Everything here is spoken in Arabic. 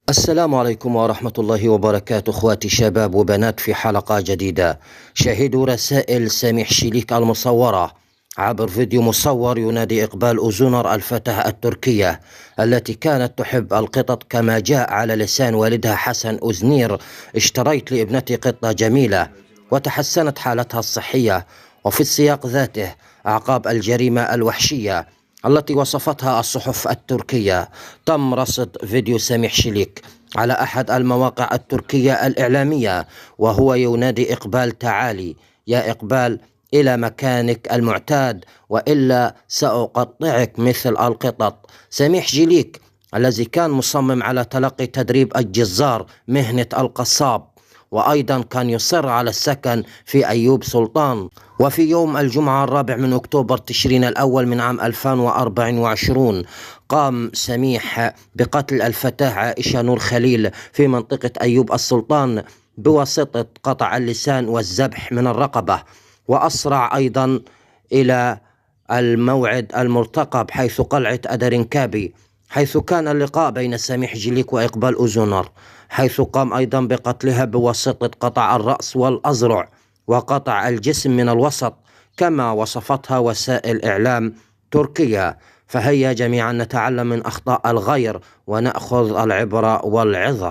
السلام عليكم ورحمة الله وبركاته، اخواتي شباب وبنات، في حلقة جديدة. شاهدوا رسائل سميح شيليك المصورة عبر فيديو مصور ينادي إقبال أوزونر الفتاة التركية التي كانت تحب القطط كما جاء على لسان والدها حسن أوزنير: اشتريت لابنتي قطة جميلة وتحسنت حالتها الصحية. وفي السياق ذاته أعقاب الجريمة الوحشية التي وصفتها الصحف التركية، تم رصد فيديو سميح شيليك على أحد المواقع التركية الإعلامية وهو ينادي إقبال: تعالي يا إقبال إلى مكانك المعتاد وإلا سأقطعك مثل القطط. سميح شيليك الذي كان مصمم على تلقي تدريب الجزار مهنة القصاب، وأيضا كان يصر على السكن في أيوب سلطان. وفي يوم الجمعة 4 من أكتوبر تشرين الأول من عام 2024 قام سميح بقتل الفتاة عائشة نور خليل في منطقة أيوب السلطان بواسطة قطع اللسان والذبح من الرقبة، وأسرع أيضا إلى الموعد المرتقب حيث قلعة أدرينكابي، حيث كان اللقاء بين سميح شيليك وإقبال أوزونر، حيث قام أيضا بقتلها بواسطة قطع الرأس والأذرع وقطع الجسم من الوسط كما وصفتها وسائل إعلام تركية. فهيا جميعا نتعلم من أخطاء الغير ونأخذ العبرة والعظة.